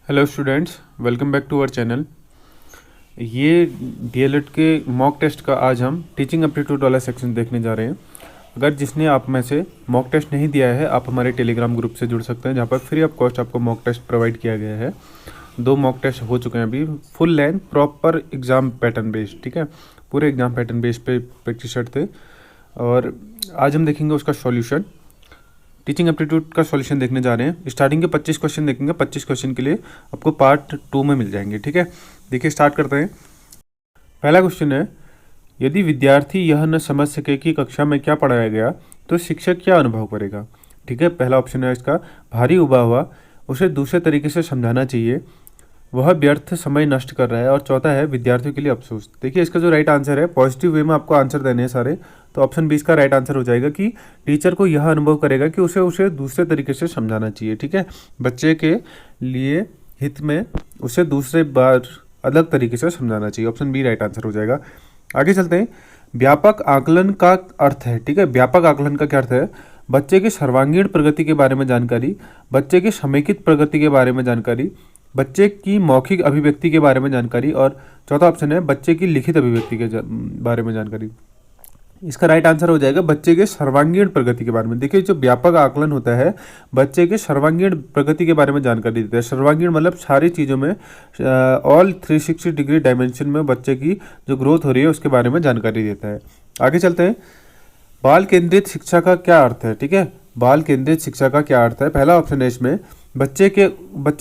Hello students, welcome back to our channel. ये DElEd के mock test का आज हम टीचिंग एप्टीट्यूड वाला सेक्शन देखने जा रहे हैं। अगर जिसने आप में से मॉक टेस्ट नहीं दिया है, आप हमारे टेलीग्राम ग्रुप से जुड़ सकते हैं, जहाँ पर फ्री ऑफ कॉस्ट आपको मॉक टेस्ट प्रोवाइड किया गया है। 2 मॉक टेस्ट हो चुके हैं अभी, full length proper exam pattern based, ठीक है, पूरे एग्ज़ाम पैटर्न बेस्ड पे प्रैक्टिस सेट थे। और आज हम देखेंगे उसका सॉल्यूशन, टीचिंग एप्टीट्यूड का सॉल्यूशन देखने जा रहे हैं। स्टार्टिंग के 25 क्वेश्चन देखेंगे। 25 क्वेश्चन के लिए आपको पार्ट 2 में मिल जाएंगे, ठीक है। देखिए स्टार्ट करते हैं। पहला क्वेश्चन है, यदि विद्यार्थी यह न समझ सके कि कक्षा में क्या पढ़ाया गया तो शिक्षक क्या अनुभव करेगा। ठीक है, पहला ऑप्शन है इसका, भारी उबा हुआ, उसे दूसरे तरीके से समझाना चाहिए, वह व्यर्थ समय नष्ट कर रहा है। और चौथा है, विद्यार्थियों के लिए अफसोस। देखिए इसका जो राइट आंसर है, पॉजिटिव वे में आपको आंसर देने हैं सारे, तो ऑप्शन 20 का राइट आंसर हो जाएगा कि टीचर को यह अनुभव करेगा कि उसे दूसरे तरीके से समझाना चाहिए। ठीक है, बच्चे के लिए हित में उसे दूसरे बार अलग तरीके से समझाना चाहिए। ऑप्शन बी राइट आंसर हो जाएगा। आगे चलते हैं। व्यापक आकलन का अर्थ है, ठीक है, व्यापक आकलन का क्या अर्थ है, बच्चे की सर्वांगीण प्रगति के बारे में जानकारी, बच्चे की समेकित प्रगति के बारे में जानकारी, बच्चे की मौखिक अभिव्यक्ति के बारे में जानकारी, और चौथा ऑप्शन है बच्चे की लिखित अभिव्यक्ति के बारे में जानकारी। इसका राइट आंसर हो जाएगा बच्चे के सर्वांगीण प्रगति के बारे में। देखिए जो व्यापक आकलन होता है, बच्चे के सर्वांगीण प्रगति के बारे में जानकारी देता है। सर्वांगीण मतलब सारी चीज़ों में, ऑल 360 डिग्री डायमेंशन में बच्चे की जो ग्रोथ हो रही है उसके बारे में जानकारी देता है। आगे चलते हैं। बाल केंद्रित शिक्षा का क्या अर्थ है। ठीक है, बाल केंद्रित शिक्षा का क्या अर्थ है। पहला ऑप्शन है इसमें, बच्चे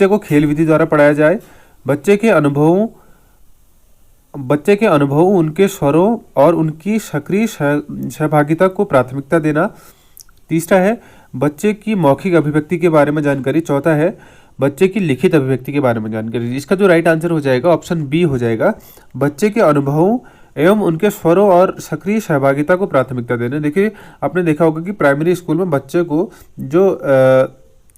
को खेल विधि द्वारा पढ़ाया जाए, बच्चे के अनुभव उनके स्वरों और उनकी सक्रिय सहभागिता को प्राथमिकता देना। तीसरा है बच्चे की मौखिक अभिव्यक्ति के बारे में जानकारी। चौथा है बच्चे की लिखित अभिव्यक्ति के बारे में जानकारी। इसका जो राइट आंसर हो जाएगा ऑप्शन बी हो जाएगा, बच्चे के अनुभवों एवं उनके स्वरों और सक्रिय सहभागिता को प्राथमिकता देना। देखिए आपने देखा होगा कि प्राइमरी स्कूल में बच्चे को जो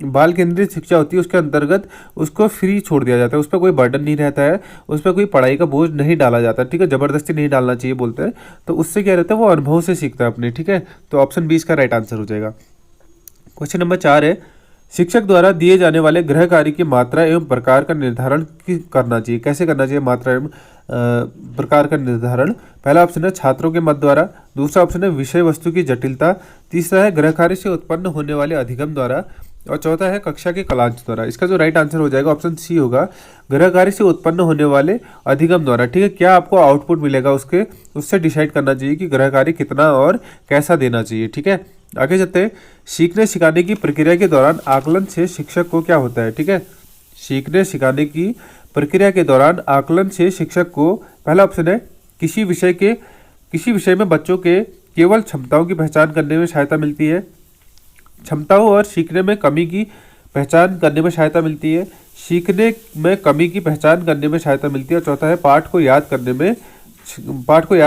बाल केंद्रित शिक्षा होती है उसके अंतर्गत उसको फ्री छोड़ दिया जाता है, उस पर कोई बर्डन नहीं रहता है, उस पर कोई पढ़ाई का बोझ नहीं डाला जाता। ठीक है, ज़बरदस्ती नहीं डालना चाहिए बोलते हैं, तो उससे क्या रहता है, वो अनुभव से सीखता है अपने। ठीक है, तो ऑप्शन 20 का राइट आंसर हो जाएगा। क्वेश्चन नंबर 4 है, शिक्षक द्वारा दिए जाने वाले गृह कार्य की मात्रा एवं प्रकार का निर्धारण करना चाहिए। कैसे करना चाहिए मात्रा एवं प्रकार का निर्धारण। पहला ऑप्शन है छात्रों के मत द्वारा, दूसरा ऑप्शन है विषय वस्तु की जटिलता, तीसरा है गृह कार्य से उत्पन्न होने वाले अधिगम द्वारा, और चौथा है कक्षा के कलांश द्वारा। इसका जो राइट आंसर हो जाएगा ऑप्शन सी होगा, गृह कार्य से उत्पन्न होने वाले अधिगम द्वारा। ठीक है, क्या आपको आउटपुट मिलेगा उससे डिसाइड करना चाहिए कि गृह कार्य कितना और कैसा देना चाहिए। ठीक है, आगे चलते हैं। सीखने सिखाने की प्रक्रिया के दौरान आकलन से शिक्षक को क्या होता है। ठीक है, सीखने सिखाने की प्रक्रिया के दौरान आकलन से शिक्षक को, पहला ऑप्शन है किसी विषय में बच्चों के केवल क्षमताओं की पहचान करने में सहायता मिलती है, क्षमताओं और सीखने में कमी की पहचान करने में सहायता मिलती है, सीखने में कमी की पहचान करने में सहायता मिलती है, और चौथा है पाठ को याद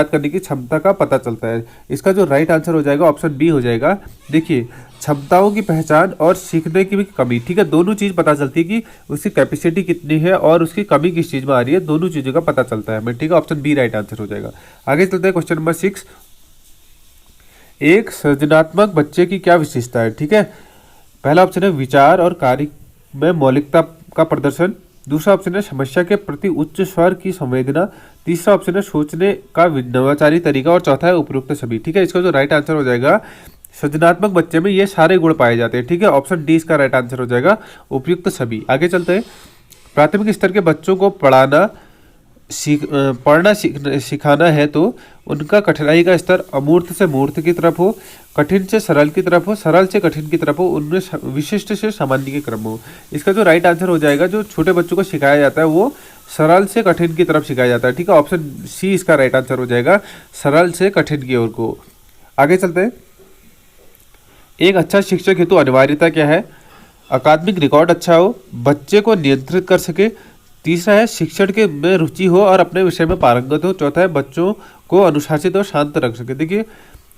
करने की क्षमता का पता चलता है। इसका जो राइट आंसर हो जाएगा ऑप्शन बी हो जाएगा। देखिए क्षमताओं की पहचान और सीखने की भी कमी, ठीक है, दोनों चीज़ पता चलती है कि उसकी कैपेसिटी कितनी है और उसकी कमी किस चीज़ में आ रही है, दोनों चीज़ों का पता चलता है हमें। ठीक है, ऑप्शन बी राइट आंसर हो जाएगा। आगे चलते हैं। क्वेश्चन नंबर 6, एक सृजनात्मक बच्चे की क्या विशेषता है। ठीक है, पहला ऑप्शन है विचार और कार्य में मौलिकता का प्रदर्शन, दूसरा ऑप्शन है समस्या के प्रति उच्च स्वर की संवेदना, तीसरा ऑप्शन है सोचने का नवाचारी तरीका, और चौथा है उपयुक्त सभी। ठीक है, इसका जो राइट आंसर हो जाएगा, सृजनात्मक बच्चे में ये सारे गुण पाए जाते हैं। ठीक है, ऑप्शन डी इसका राइट आंसर हो जाएगा, उपयुक्त सभी। आगे चलते हैं। प्राथमिक स्तर के बच्चों को पढ़ना सिखाना है तो उनका कठिनाई का स्तर अमूर्त से मूर्त की तरफ हो, कठिन से सरल की तरफ हो, सरल से कठिन की तरफ हो, उनमें विशिष्ट से सामान्य के क्रम हो। इसका जो राइट आंसर हो जाएगा, जो छोटे बच्चों को सिखाया जाता है वो सरल से कठिन की तरफ सिखाया जाता है। ठीक है, ऑप्शन सी इसका राइट आंसर हो जाएगा, सरल से कठिन की ओर को। आगे चलते हैं। एक अच्छा शिक्षक हेतु अनिवार्यता क्या है। अकादमिक रिकॉर्ड अच्छा हो, बच्चे को नियंत्रित कर सके, तीसरा है शिक्षण के में रुचि हो और अपने विषय में पारंगत हो, चौथा है बच्चों को अनुशासित और शांत रख सके। देखिए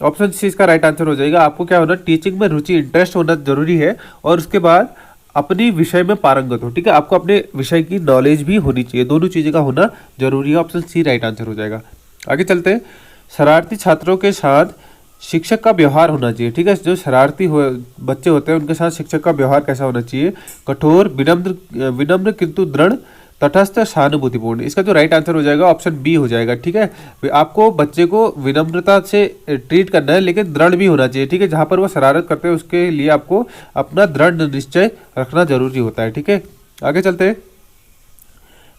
ऑप्शन सी इसका राइट आंसर हो जाएगा। आपको क्या होना, टीचिंग में रुचि, इंटरेस्ट होना जरूरी है, और उसके बाद अपनी विषय में पारंगत हो। ठीक है, आपको अपने विषय की नॉलेज भी होनी चाहिए, दोनों चीज़ों का होना जरूरी है। ऑप्शन सी राइट आंसर हो जाएगा। आगे चलते हैं। शरारती छात्रों के साथ शिक्षक का व्यवहार होना चाहिए, ठीक है। जो शरारती हो बच्चे होते हैं उनके साथ शिक्षक का व्यवहार कैसा होना चाहिए? कठोर, विनम्र विनम्र किंतु दृढ़, तटस्थ, सहानुभूतिपूर्ण। इसका जो राइट आंसर हो जाएगा ऑप्शन बी हो जाएगा, ठीक है। आपको बच्चे को विनम्रता से ट्रीट करना है, लेकिन दृढ़ भी होना चाहिए, ठीक है। जहाँ पर वो शरारत करते हैं उसके लिए आपको अपना दृढ़ निश्चय रखना जरूरी होता है, ठीक है। आगे चलते हैं।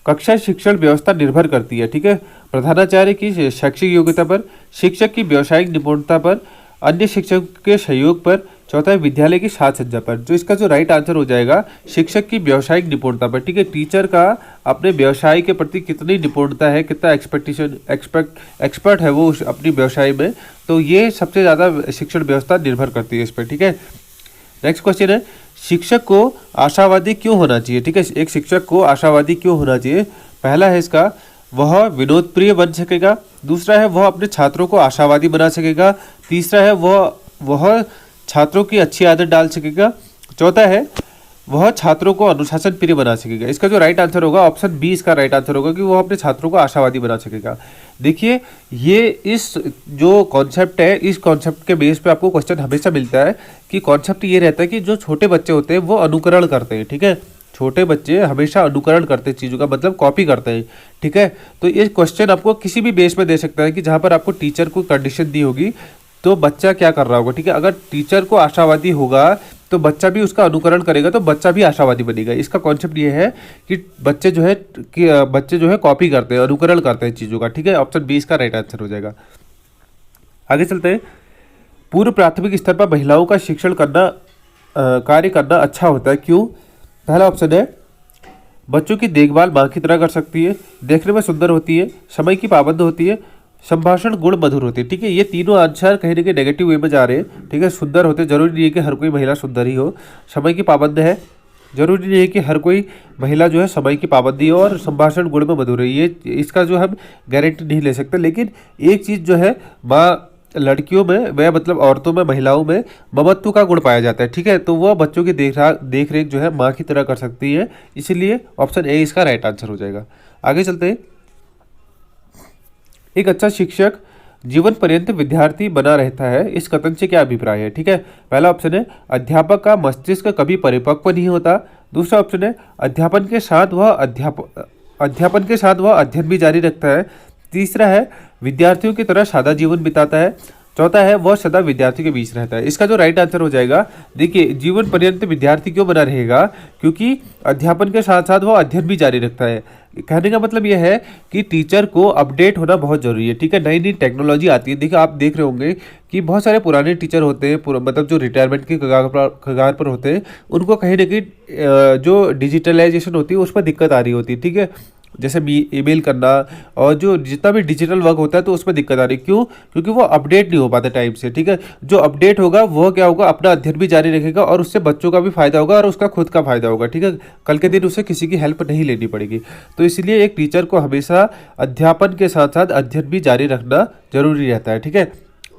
कक्षा शिक्षण व्यवस्था निर्भर करती है, ठीक है। प्रधानाचार्य की शैक्षिक योग्यता पर, शिक्षक की व्यावसायिक निपुणता पर, अन्य शिक्षक के सहयोग पर, चौथा है विद्यालय की साज सज्जा पर। जो इसका जो राइट आंसर हो जाएगा शिक्षक की व्यावसायिक निपुणता पर, ठीक है। टीचर का अपने व्यवसाय के प्रति कितनी निपुणता है, कितना एक्सपर्ट है वो अपनी व्यवसाय में, तो ये सबसे ज़्यादा शिक्षण व्यवस्था निर्भर करती है इस पर, ठीक है। नेक्स्ट क्वेश्चन है, शिक्षक को आशावादी क्यों होना चाहिए, ठीक है। एक शिक्षक को आशावादी क्यों होना चाहिए? पहला है इसका, वह विनोद प्रिय बन सकेगा। दूसरा है वह अपने छात्रों को आशावादी बना सकेगा। तीसरा है वह छात्रों की अच्छी आदत डाल सकेगा। चौथा है वह छात्रों को अनुशासन प्रिय बना सकेगा। इसका जो राइट आंसर होगा ऑप्शन बी इसका राइट आंसर होगा कि वह अपने छात्रों को आशावादी बना सकेगा। देखिए ये इस जो कॉन्सेप्ट है, इस कॉन्सेप्ट के बेस पे आपको क्वेश्चन हमेशा मिलता है कि कॉन्सेप्ट ये रहता है कि जो छोटे बच्चे होते हैं वो अनुकरण करते हैं, ठीक है। छोटे बच्चे हमेशा अनुकरण करते हैं चीज़ों का, मतलब कॉपी करते हैं, ठीक है। तो ये क्वेश्चन आपको किसी भी बेस में दे सकता है कि जहाँ पर आपको टीचर को कंडीशन दी होगी तो बच्चा क्या कर रहा होगा, ठीक है। अगर टीचर को आशावादी होगा तो बच्चा भी उसका अनुकरण करेगा, तो बच्चा भी आशावादी बनेगा। इसका कॉन्सेप्ट ये है कि बच्चे जो है कॉपी करते हैं, अनुकरण करते हैं चीज़ों का, ठीक है। ऑप्शन बी इसका राइट आंसर हो जाएगा। आगे चलते हैं। पूर्व प्राथमिक स्तर पर महिलाओं का शिक्षण करना कार्य करना अच्छा होता है, क्यों? पहला ऑप्शन है बच्चों की देखभाल माँ की तरह कर सकती है, देखने में सुंदर होती है, समय की पाबंद होती है, संभाषण गुण मधुर होती है, ठीक है। ये तीनों आंसर कहीं ना कहीं नेगेटिव वे में जा रहे हैं, ठीक है। सुंदर होते, जरूरी नहीं है कि हर कोई महिला सुंदर ही हो। समय की पाबंद है, जरूरी नहीं है कि हर कोई महिला जो है समय की पाबंदी हो, और संभाषण गुण में मधुर है, ये इसका जो हम गारंटी नहीं ले सकते। लेकिन एक चीज़ जो है माँ लड़कियों में, वह मतलब औरतों में, महिलाओं में ममत्व का गुण पाया जाता है, ठीक है। तो वह बच्चों की देख रेख जो है माँ की तरह कर सकती है, इसीलिए ऑप्शन ए इसका राइट आंसर हो जाएगा। आगे चलते हैं। एक अच्छा शिक्षक जीवन पर्यंत विद्यार्थी बना रहता है, इस कथन से क्या अभिप्राय है, ठीक है। पहला ऑप्शन है अध्यापक का मस्तिष्क कभी परिपक्व नहीं होता। दूसरा ऑप्शन है अध्यापन के साथ वह अध्ययन भी जारी रखता है। तीसरा है विद्यार्थियों की तरह सादा जीवन बिताता है। चौथा है वह सदा विद्यार्थी के बीच रहता है। इसका जो राइट आंसर हो जाएगा, देखिए जीवन पर्यंत विद्यार्थी क्यों बना रहेगा, क्योंकि अध्यापन के साथ साथ वह अध्ययन भी जारी रखता है। कहने का मतलब यह है कि टीचर को अपडेट होना बहुत जरूरी है, ठीक है। नई नई टेक्नोलॉजी आती है। देखिए आप देख रहे होंगे कि बहुत सारे पुराने टीचर होते हैं, मतलब जो रिटायरमेंट के कगार पर होते हैं, उनको कहीं ना कहीं जो डिजिटलाइजेशन होती है उस पर दिक्कत आ रही होती है, ठीक है। जैसे ईमेल करना और जो जितना भी डिजिटल वर्क होता है तो उसमें दिक्कत आ रही है, क्यों? क्योंकि वो अपडेट नहीं हो पाता टाइम से, ठीक है। जो अपडेट होगा वो क्या होगा, अपना अध्ययन भी जारी रखेगा और उससे बच्चों का भी फायदा होगा और उसका खुद का फायदा होगा, ठीक है। कल के दिन उसे किसी की हेल्प नहीं लेनी पड़ेगी। तो इसलिए एक टीचर को हमेशा अध्यापन के साथ साथ अध्ययन भी जारी रखना जरूरी रहता है, ठीक है।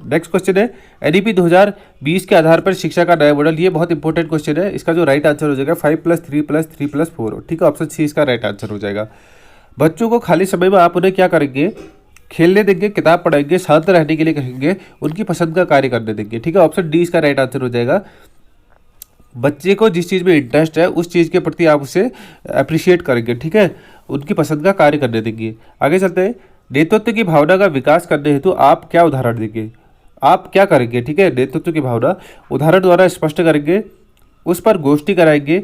नेक्स्ट क्वेश्चन है एनईपी 2020 के आधार पर शिक्षा का नया मॉडल। ये बहुत इंपॉर्टेंट क्वेश्चन है। इसका जो राइट आंसर हो जाएगा 5+3+3+4, ठीक है। ऑप्शन सी इसका राइट आंसर हो जाएगा। बच्चों को खाली समय में आप उन्हें क्या करेंगे, खेलने देंगे, किताब पढ़ाएंगे, शांत रहने के लिए कहेंगे, उनकी पसंद का कार्य करने देंगे, ठीक है। ऑप्शन डी इसका राइट आंसर हो जाएगा। बच्चे को जिस चीज़ में इंटरेस्ट है उस चीज़ के प्रति आप उसे अप्रिशिएट करेंगे, ठीक है, उनकी पसंद का कार्य करने देंगे। आगे चलते हैं। नेतृत्व की भावना का विकास करने हेतु आप क्या उदाहरण देंगे, आप क्या करेंगे, ठीक है। नेतृत्व की भावना उदाहरण द्वारा स्पष्ट करेंगे, उस पर गोष्ठी कराएंगे,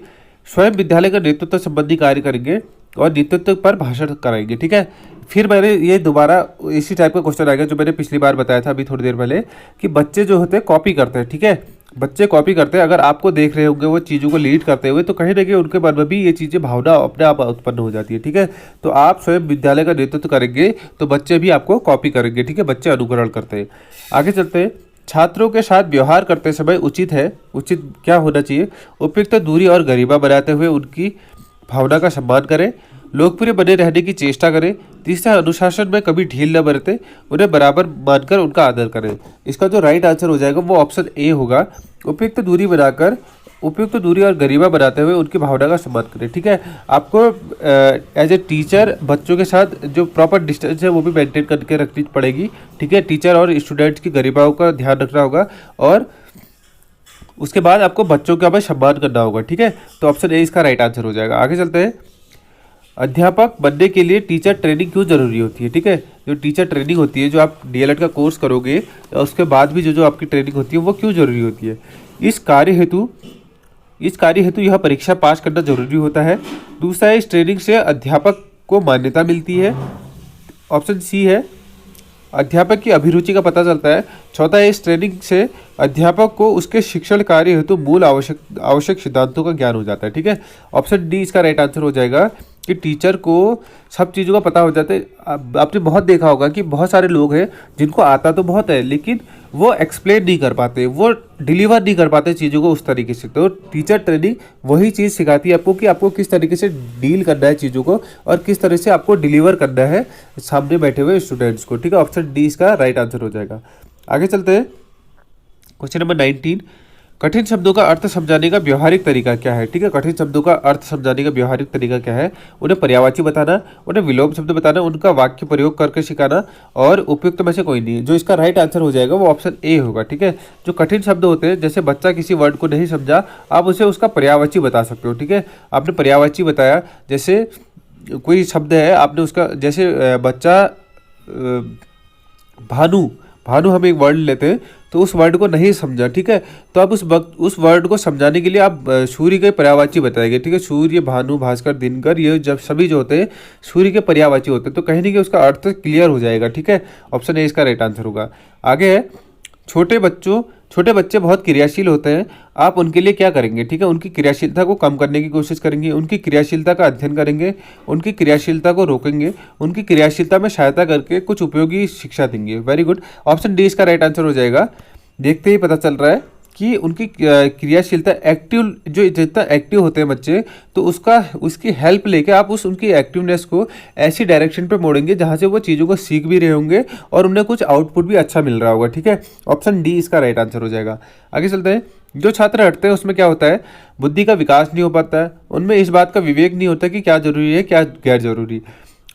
स्वयं विद्यालय का नेतृत्व संबंधी कार्य करेंगे और नेतृत्व पर भाषण कराएंगे, ठीक है। फिर मैंने ये दोबारा इसी टाइप का क्वेश्चन आएगा जो मैंने पिछली बार बताया था अभी थोड़ी देर पहले, कि बच्चे जो होते हैं कॉपी करते हैं, ठीक है। बच्चे कॉपी करते हैं, अगर आपको देख रहे होंगे वो चीज़ों को लीड करते हुए, तो कहीं ना कहीं उनके मन में भी ये चीज़ें भावना अपने आप उत्पन्न हो जाती है, ठीक है। तो आप स्वयं विद्यालय का नेतृत्व करेंगे तो बच्चे भी आपको कॉपी करेंगे, ठीक है। बच्चे अनुकरण करते हैं। आगे चलते हैं। छात्रों के साथ व्यवहार करते समय उचित क्या होना चाहिए, उपयुक्त दूरी और गरिमा बनाते हुए उनकी भावना का सम्मान करें, लोकप्रिय बने रहने की चेष्टा करें। तीसरा, अनुशासन में कभी ढील न बरतें, उन्हें बराबर मानकर उनका आदर करें। इसका जो राइट आंसर हो जाएगा वो ऑप्शन ए होगा, उपयुक्त दूरी बनाकर उपयुक्त दूरी और गरिमा बनाते हुए उनकी भावना का सम्मान करें। ठीक है, आपको एज ए टीचर बच्चों के साथ जो प्रॉपर डिस्टेंस है वो भी मेंटेन करके रखनी पड़ेगी। ठीक है, टीचर और स्टूडेंट्स की गरिमाओं का ध्यान रखना होगा और उसके बाद आपको बच्चों का भी सम्मान करना होगा। ठीक है, तो ऑप्शन ए इसका राइट आंसर हो जाएगा। आगे चलते हैं, अध्यापक बनने के लिए टीचर ट्रेनिंग क्यों जरूरी होती है। ठीक है, जो टीचर ट्रेनिंग होती है, जो आप डीएलएड का कोर्स करोगे उसके बाद भी जो जो आपकी ट्रेनिंग होती है वो क्यों जरूरी होती है। इस कार्य हेतु यह परीक्षा पास करना जरूरी होता है। दूसरा है, इस ट्रेनिंग से अध्यापक को मान्यता मिलती है। ऑप्शन सी है, अध्यापक की अभिरुचि का पता चलता है। चौथा है, इस ट्रेनिंग से अध्यापक को उसके शिक्षण कार्य हेतु मूल आवश्यक सिद्धांतों का ज्ञान हो जाता है। ठीक है, ऑप्शन डी इसका राइट आंसर हो जाएगा कि टीचर को सब चीज़ों का पता हो जाता है। आपने बहुत देखा होगा कि बहुत सारे लोग हैं जिनको आता तो बहुत है लेकिन वो एक्सप्लेन नहीं कर पाते, वो डिलीवर नहीं कर पाते चीज़ों को उस तरीके से। तो टीचर ट्रेनिंग वही चीज़ सिखाती है आपको कि आपको किस तरीके से डील करना है चीज़ों को और किस तरह से आपको डिलीवर करना है सामने बैठे हुए स्टूडेंट्स को। ठीक है, ऑप्शन डी इसका राइट आंसर हो जाएगा। आगे चलते हैं, क्वेश्चन नंबर 19, कठिन शब्दों का अर्थ समझाने का व्यवहारिक तरीका क्या है। ठीक है, कठिन शब्दों का अर्थ समझाने का व्यवहारिक तरीका क्या है। उन्हें पर्यायवाची बताना, उन्हें विलोम शब्द बताना, उनका वाक्य प्रयोग करके सिखाना और उपयुक्त में से कोई नहीं। जो इसका राइट आंसर हो जाएगा वो ऑप्शन ए होगा। ठीक है, जो कठिन शब्द होते हैं, जैसे बच्चा किसी वर्ड को नहीं समझा, आप उसे उसका पर्यायवाची बता सकते हो। ठीक है, आपने पर्यायवाची बताया, जैसे कोई शब्द है आपने उसका, जैसे बच्चा भानु हम एक वर्ड लेते हैं तो उस वर्ड को नहीं समझा। ठीक है, तो आप उस वर्ड को समझाने के लिए आप सूर्य के पर्यायवाची बताएंगे। ठीक है, सूर्य, भानु, भास्कर, दिनकर, ये जब सभी जो होते हैं सूर्य के पर्यायवाची होते हैं, तो कहीं ना कहीं उसका अर्थ क्लियर हो जाएगा। ठीक है, ऑप्शन ए इसका राइट आंसर होगा। आगे है, छोटे बच्चे बहुत क्रियाशील होते हैं, आप उनके लिए क्या करेंगे। ठीक है, उनकी क्रियाशीलता को कम करने की कोशिश करेंगे, उनकी क्रियाशीलता का अध्ययन करेंगे, उनकी क्रियाशीलता को रोकेंगे, उनकी क्रियाशीलता में सहायता करके कुछ उपयोगी शिक्षा देंगे। वेरी गुड, ऑप्शन डी इसका राइट आंसर हो जाएगा। देखते ही पता चल रहा है कि उनकी क्रियाशीलता जो जितना एक्टिव होते हैं बच्चे, तो उसकी हेल्प लेके आप उनकी एक्टिवनेस को ऐसी डायरेक्शन पे मोड़ेंगे जहाँ से वो चीज़ों को सीख भी रहे होंगे और उन्हें कुछ आउटपुट भी अच्छा मिल रहा होगा। ठीक है, ऑप्शन डी इसका राइट आंसर हो जाएगा। आगे चलते हैं, जो छात्र हटते हैं उसमें क्या होता है, बुद्धि का विकास नहीं हो पाता है, उनमें इस बात का विवेक नहीं होता कि क्या जरूरी है क्या गैर जरूरी,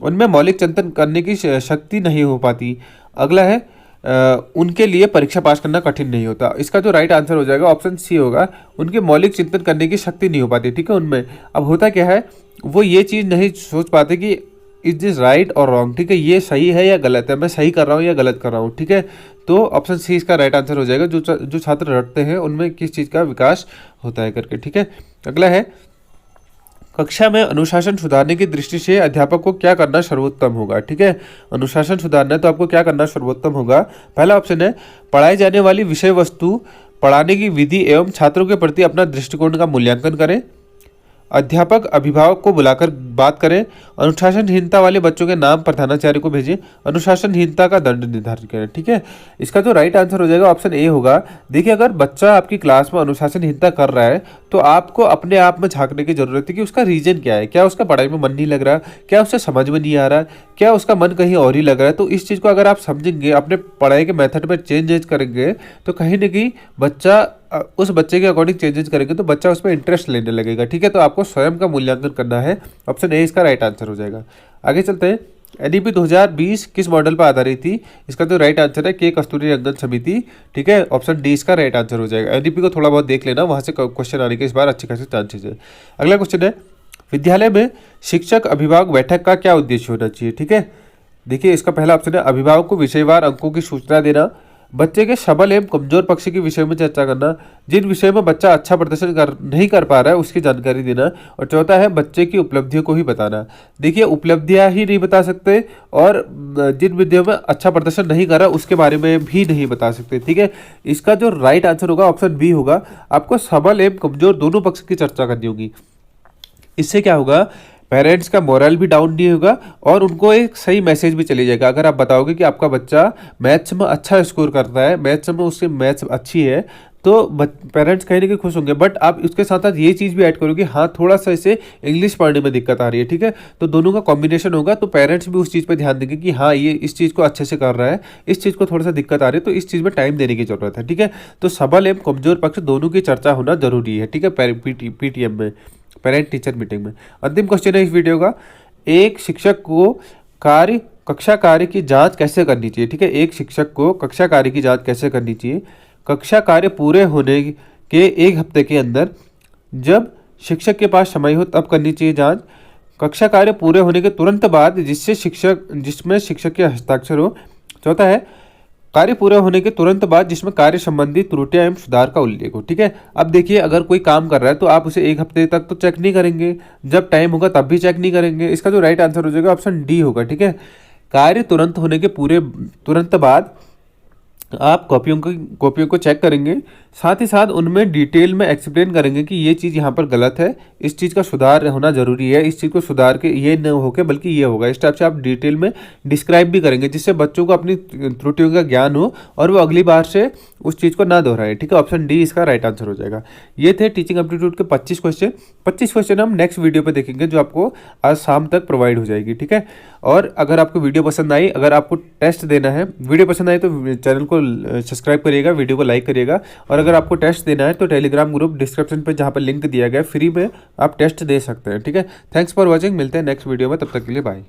उनमें मौलिक चिंतन करने की शक्ति नहीं हो पाती। अगला है, उनके लिए परीक्षा पास करना कठिन नहीं होता। इसका जो राइट आंसर हो जाएगा ऑप्शन सी होगा, उनके मौलिक चिंतन करने की शक्ति नहीं हो पाती। ठीक है, उनमें अब होता क्या है, वो ये चीज़ नहीं सोच पाते कि इज दिस राइट और रॉन्ग। ठीक है, ये सही है या गलत है, मैं सही कर रहा हूँ या गलत कर रहा हूँ। ठीक है, तो ऑप्शन सी इसका राइट आंसर हो जाएगा, जो छात्र रटते हैं उनमें किस चीज़ का विकास होता है करके। ठीक है, अगला है, कक्षा में अनुशासन सुधारने की दृष्टि से अध्यापक को क्या करना सर्वोत्तम होगा। ठीक है, अनुशासन सुधारना है तो आपको क्या करना सर्वोत्तम होगा। पहला ऑप्शन है, पढ़ाई जाने वाली विषय वस्तु, पढ़ाने की विधि एवं छात्रों के प्रति अपना दृष्टिकोण का मूल्यांकन करें, अध्यापक अभिभावक को बुलाकर बात करें, अनुशासनहीनता वाले बच्चों के नाम प्रधानाचार्य को भेजें, अनुशासनहीनता का दंड निर्धारित करें। ठीक है, इसका जो राइट आंसर हो जाएगा ऑप्शन ए होगा। देखिए, अगर बच्चा आपकी क्लास में अनुशासनहीनता कर रहा है तो आपको अपने आप में झांकने की जरूरत है कि उसका रीजन क्या है। क्या उसका पढ़ाई में मन नहीं लग रहा, क्या उसे समझ में नहीं आ रहा, क्या उसका मन कहीं और ही लग रहा है। तो इस चीज़ को अगर आप समझेंगे, अपने पढ़ाई के मेथड में चेंजेस करेंगे, तो कहीं ना कहीं उस बच्चे के अकॉर्डिंग चेंजेस करेंगे तो बच्चा उसमें इंटरेस्ट लेने लगेगा। ठीक है, तो आपको स्वयं का मूल्यांकन करना है, ऑप्शन ए इसका राइट आंसर हो जाएगा। आगे चलते हैं, एनईपी 2020 किस मॉडल पर आधारित थी। इसका जो राइट आंसर है के कस्तूरी रंगन समिति। ठीक है, ऑप्शन डी इसका राइट आंसर हो जाएगा। एनईपी को थोड़ा बहुत देख लेना, वहाँ से क्वेश्चन आने के इस बार अच्छे खासे चांसेस है। अगला क्वेश्चन है, विद्यालय में शिक्षक अभिभावक बैठक का क्या उद्देश्य होना चाहिए। ठीक है, देखिए, इसका पहला ऑप्शन है, अभिभावक को विषयवार अंकों की सूचना देना, बच्चे के सबल एवं कमजोर पक्ष के विषय में चर्चा करना, जिन विषय में बच्चा अच्छा प्रदर्शन नहीं कर पा रहा है उसकी जानकारी देना, और चौथा है बच्चे की उपलब्धियों को ही बताना। देखिए, उपलब्धियां ही नहीं बता सकते और जिन विषयों में अच्छा प्रदर्शन नहीं कर रहा उसके बारे में भी नहीं बता सकते। ठीक है, इसका जो राइट आंसर होगा ऑप्शन बी होगा, आपको सबल एवं कमजोर दोनों पक्ष की चर्चा करनी होगी। इससे क्या होगा, पेरेंट्स का मोरल भी डाउन नहीं होगा और उनको एक सही मैसेज भी चली जाएगा। अगर आप बताओगे कि आपका बच्चा मैथ्स में अच्छा स्कोर करता है, मैथ्स में उससे मैथ्स अच्छी है, तो पेरेंट्स कहीं ना कहीं खुश होंगे। बट आप उसके साथ साथ ये चीज़ भी ऐड करोगे, हाँ थोड़ा सा इसे इंग्लिश पढ़ने में दिक्कत आ रही है, ठीक है, तो दोनों का कॉम्बिनेशन होगा, तो पेरेंट्स भी उस चीज़ पे ध्यान देंगे कि हाँ ये इस चीज़ को अच्छे से कर रहा है, इस चीज़ को थोड़ा सा दिक्कत आ रही है, तो इस चीज़ में टाइम देने की जरूरत है, ठीक है। तो सबल एवं कमजोर पक्ष दोनों की चर्चा होना जरूरी है, ठीक है, पीटीएम में, पेरेंट टीचर मीटिंग में। अंतिम क्वेश्चन है इस वीडियो का, एक शिक्षक को कक्षा कार्य की जांच कैसे करनी चाहिए, ठीक है, एक शिक्षक को कक्षा कार्य की जांच कैसे करनी चाहिए। कक्षा कार्य पूरे होने के 1 हफ्ते के अंदर, जब शिक्षक के पास समय हो तब करनी चाहिए जांच। कक्षा कार्य पूरे होने के तुरंत बाद जिसमें शिक्षक के हस्ताक्षर हो। चौथा है कार्य पूरे होने के तुरंत बाद जिसमें कार्य संबंधी त्रुटियां एवं सुधार का उल्लेख हो, ठीक है। अब देखिए, अगर कोई काम कर रहा है तो आप उसे 1 हफ्ते तक तो चेक नहीं करेंगे, जब टाइम होगा तब भी चेक नहीं करेंगे। इसका जो राइट आंसर हो जाएगा ऑप्शन डी होगा, ठीक है। कार्य तुरंत होने के तुरंत बाद आप कॉपियों को चेक करेंगे, साथ ही साथ उनमें डिटेल में एक्सप्लेन करेंगे कि ये चीज़ यहाँ पर गलत है, इस चीज़ का सुधार होना जरूरी है, इस चीज़ को सुधार के ये न होके बल्कि ये होगा, इस टाइप से आप डिटेल में डिस्क्राइब भी करेंगे, जिससे बच्चों को अपनी त्रुटियों का ज्ञान हो और वो अगली बार से उस चीज़ को ना दोहराए, ठीक है। ऑप्शन डी इसका राइट आंसर हो जाएगा। ये थे टीचिंग एप्टीट्यूड के 25 क्वेश्चन। 25 क्वेश्चन हम नेक्स्ट वीडियो पे देखेंगे, जो आपको आज शाम तक प्रोवाइड हो जाएगी, ठीक है। और अगर आपको वीडियो पसंद आई, अगर आपको टेस्ट देना है, वीडियो पसंद आई तो चैनल को सब्सक्राइब करिएगा, वीडियो को लाइक करिएगा। और अगर आपको टेस्ट देना है तो टेलीग्राम ग्रुप डिस्क्रिप्शन पे जहाँ पर लिंक दिया गया है, फ्री में आप टेस्ट दे सकते हैं, ठीक है। थैंक्स फॉर वॉचिंग, मिलते हैं नेक्स्ट वीडियो में, तब तक के लिए बाय।